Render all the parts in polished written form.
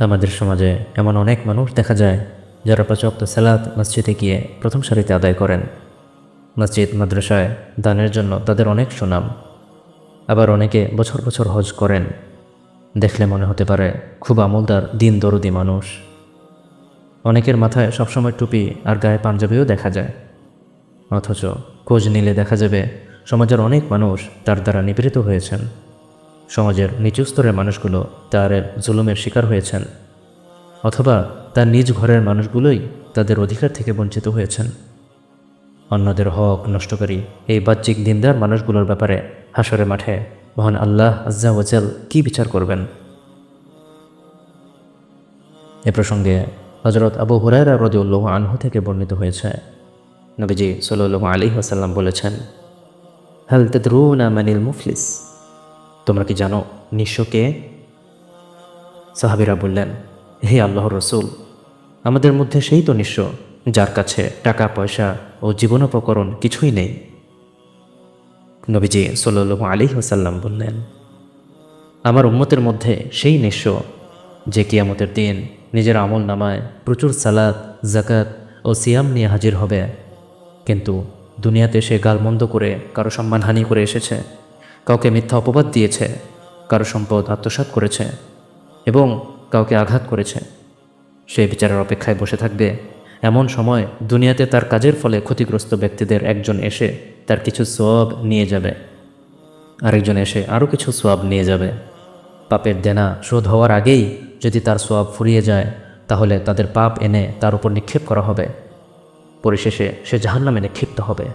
আমাদের সমাজে এমন অনেক মানুষ দেখা যায় যারা ৫ ওয়াক্ত সালাত মসজিদে গিয়ে প্রথম সারিতে আদায় করেন। মসজিদ মাদ্রাসায় দানের জন্য তাদের অনেক সুনাম। আবার অনেকে বছর বছর হজ করেন। দেখলে মনে হতে পারে খুব আমলদার দিন দরদি মানুষ। অনেকের মাথায় সবসময় টুপি আর গায়ে পাঞ্জাবিও দেখা যায়, অথচ খোঁজ নিলে দেখা যাবে সমাজের অনেক মানুষ তার দ্বারা নিপীড়িত হয়েছেন। সমাজের নিচু স্তরের মানুষগুলো তার জুলুমের শিকার হয়েছেন, অথবা তার নিজ ঘরের মানুষগুলোই তাদের অধিকার থেকে বঞ্চিত হয়েছেন। অন্যদের হক নষ্টকারী এই বাহ্যিক দিনদার মানুষগুলোর ব্যাপারে হাসরের মাঠে মহান আল্লাহ আজ্জা ওয়াজাল কি বিচার করবেন? এ প্রসঙ্গে হযরত আবু হুরায়রা রাদিয়াল্লাহু আনহু থেকে বর্ণিত হয়েছে, নবীজি সাল্লাল্লাহু আলাইহি ওয়াসাল্লাম বলেছেন, হাল তাদরুনা মানিল মুফলিস? তোমরা কি জানো নিঃস্ব কে? সাহাবীরা বললেন, হে আল্লাহর রসূল, আমাদের মধ্যে সেই তো নিঃস্ব যার কাছে টাকা পয়সা ও জীবনোপকরণ কিছুই নেই। নবীজি সাল্লাল্লাহু আলাইহি ওয়াসাল্লাম বললেন, আমার উম্মতের মধ্যে সেই নিঃস্ব যে কিয়ামতের দিন নিজের আমল নামায় প্রচুর সালাত, যাকাত ও সিয়াম নিয়ে হাজির হবে, কিন্তু দুনিয়াতে সে গালমন্দ করে কারো সম্মানহানি করে এসেছে, কাউকে মিথ্যা অপবাদ দিয়েছে, কারো সম্পদ আত্মসাৎ করেছে এবং কাউকে আঘাত করেছে। সে বিচারের অপেক্ষায় বসে থাকবে। এমন সময় দুনিয়াতে তার কাজের ফলে ক্ষতিগ্রস্ত ব্যক্তিদের একজন এসে তার কিছু সওয়াব নিয়ে যাবে, আরেকজন এসে আরও কিছু সওয়াব নিয়ে যাবে। পাপের দেনা শোধ হওয়ার আগেই যদি তার সওয়াব ফুরিয়ে যায়, তাহলে তাদের পাপ এনে তার উপর নিক্ষেপ করা হবে। পরিশেষে সে জাহান্নামে নিক্ষিপ্ত হবে।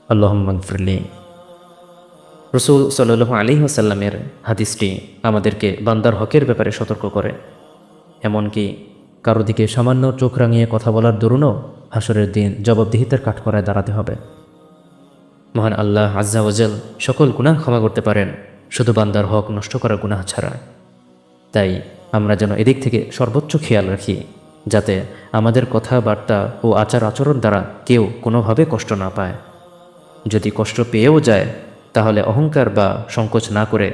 আল্লাহুম্মা গফিরলি। রাসূল সাল্লাল্লাহু আলাইহি ওয়াসাল্লামের হাদিসটি আমাদেরকে বান্দার হকের ব্যাপারে সতর্ক করে। এমনকি কারো দিকে সামান্য চোখ রাঙিয়ে কথা বলার দরুনও হাসরের দিন জবাবদিহিতার কাঠগড়ায় দাঁড়াতে হবে। মহান আল্লাহ আজ্জা ওয়াজাল সকল গুনাহ ক্ষমা করতে পারেন, শুধু বান্দার হক নষ্ট করা গুনাহ ছাড়া। তাই আমরা যেন এদিক থেকে সর্বোচ্চ খেয়াল রাখি, যাতে আমাদের কথাবার্তা ও আচার আচরণ দ্বারা কেউ কোনোভাবে কষ্ট না পায়। যদি কষ্ট পেয়েও যায়, তাহলে অহংকার বা সংকোচ না করে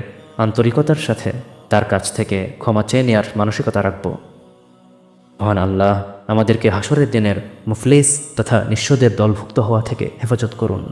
আন্তরিকতার সাথে তার কাছ থেকে ক্ষমা চেয়ে নেওয়ার মানসিকতা রাখব। মহান আল্লাহ আমাদেরকে হাসরের দিনের মুফলিস তথা নিঃস্বদের দলভুক্ত হওয়া থেকে হেফাজত করুন।